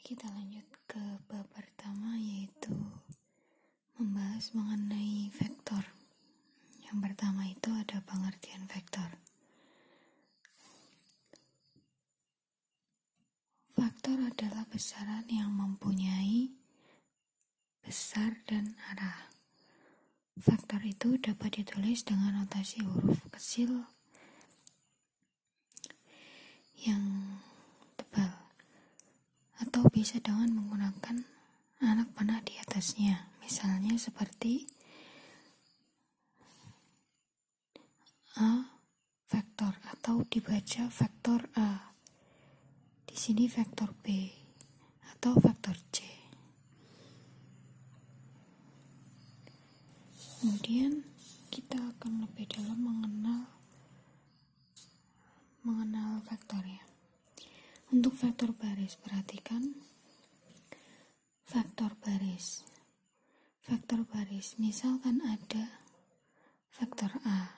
Kita lanjut ke bab pertama, yaitu membahas mengenai vektor. Yang pertama itu ada pengertian vektor. Vektor adalah besaran yang mempunyai besar dan arah. Vektor itu dapat ditulis dengan notasi huruf kecil yang tebal, atau bisa dengan menggunakan anak panah di atasnya. Misalnya seperti A vektor, atau dibaca vektor A. Di sini vektor B atau vektor C. Kemudian kita akan lebih dalam mengenal vektornya. Untuk vektor baris, perhatikan vektor baris. Vektor baris, misalkan ada vektor A,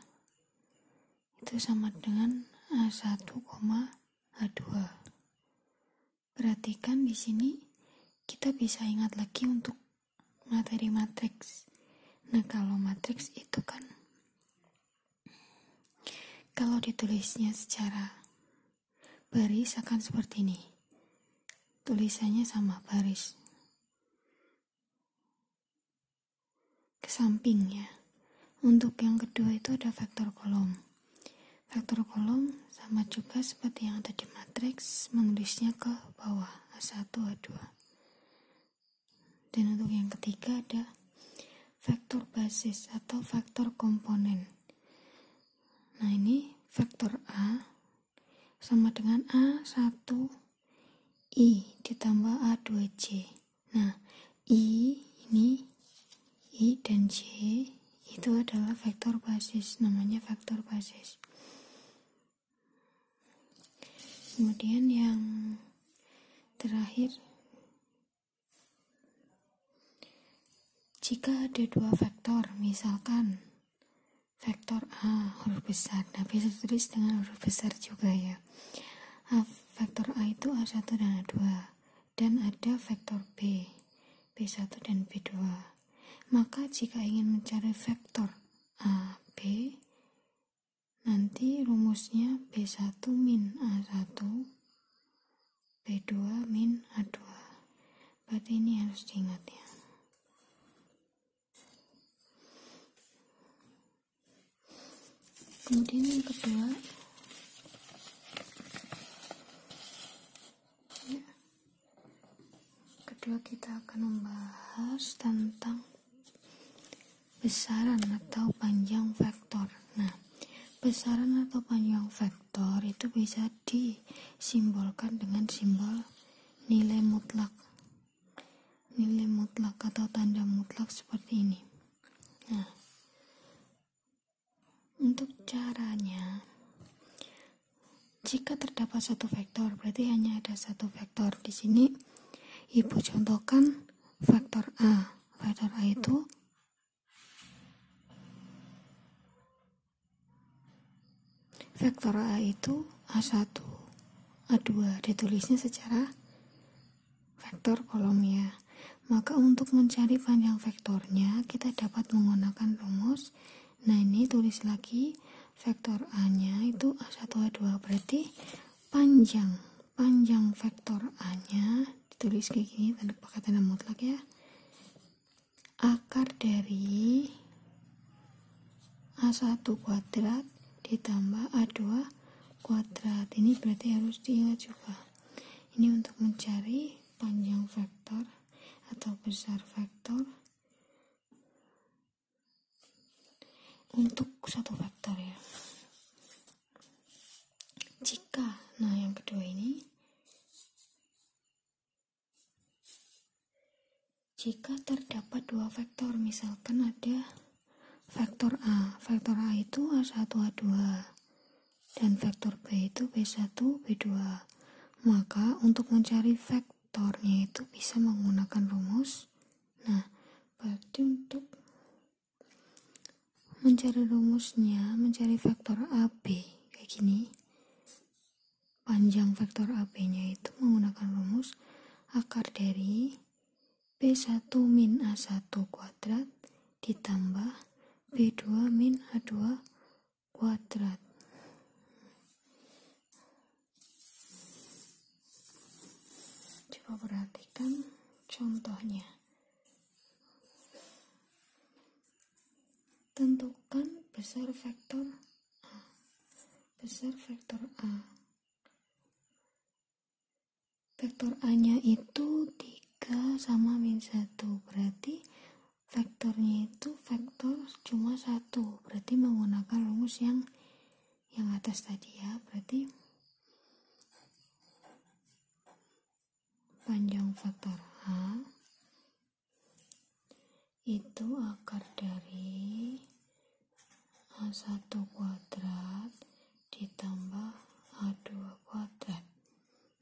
itu sama dengan A1, A2. Perhatikan di sini kita bisa ingat lagi untuk materi matriks. Nah, kalau matriks itu kan kalau ditulisnya secara baris akan seperti ini. Tulisannya sama, baris ke samping ya. Untuk yang kedua itu ada vektor kolom. Vektor kolom sama juga seperti yang ada di matriks, menulisnya ke bawah, A1, A2. Dan untuk yang ketiga ada vektor basis atau vektor komponen. Nah, ini vektor A sama dengan A1I ditambah A2J. Nah, I dan J itu adalah vektor basis, namanya vektor basis. Kemudian yang terakhir, jika ada dua vektor, misalkan vektor A huruf besar, nah bisa tulis dengan huruf besar juga ya. Vektor A itu A1 dan A2, dan ada vektor B, B1 dan B2. Maka jika ingin mencari vektor A, B, nanti rumusnya B1 min A1, B2 min A2. Berarti ini harus diingat ya. Kemudian yang kedua kita akan membahas tentang besaran atau panjang vektor. Nah, besaran atau panjang vektor itu bisa disimbolkan dengan simbol nilai mutlak. Nilai mutlak atau tanda mutlak seperti ini. Nah, untuk caranya, jika terdapat satu vektor, berarti hanya ada satu vektor. Di sini Ibu contohkan vektor A. Vektor A itu A1, A2, ditulisnya secara vektor kolomnya. Maka untuk mencari panjang vektornya, kita dapat menggunakan rumus. Nah, ini tulis lagi vektor A-nya itu A1, A2, berarti panjang vektor A-nya ditulis kayak gini, pakai tanda mutlak ya. Akar dari A1 kuadrat ditambah A2 kuadrat. Ini berarti harus diingat juga. Ini untuk mencari panjang vektor atau besar vektor untuk satu vektor ya. Yang kedua ini, jika terdapat dua vektor, misalkan ada vektor A itu A1, A2, dan vektor B itu B1, B2. Maka untuk mencari vektornya itu bisa menggunakan rumus. Nah, berarti untuk mencari rumusnya, mencari vektor AB kayak gini. Panjang vektor AB-nya itu menggunakan rumus akar dari B1 min A1 kuadrat ditambah B2 min A2 kuadrat. Coba perhatikan contohnya. Tentukan besar vektor A. Besar vektor A. Vektor A-nya itu 3 sama min 1. Berarti vektornya itu vektor cuma 1. Berarti menggunakan rumus yang atas tadi ya. Berarti panjang vektor A itu akar dari A1 kuadrat ditambah A2 kuadrat.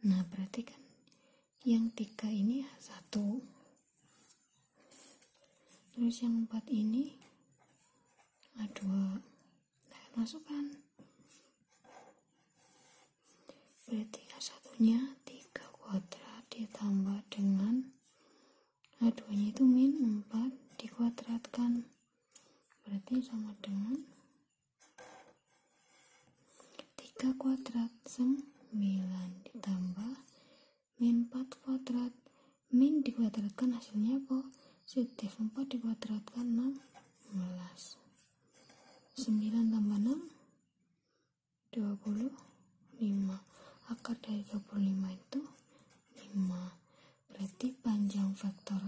Nah, berarti kan yang 3 ini A1. Terus yang 4 ini A2. Nah, masukkan. Berarti A1-nya 3 kuadrat ditambah dengan A2-nya itu min 4 dikuadratkan. Berarti sama dengan 3 kuadrat 9 ditambah min 4 kuadrat. Min dikuadratkan hasilnya positif. 4 dikuadratkan 16. 9 tambah 6 25. Akar dari 25 itu 5. Berarti panjang vektor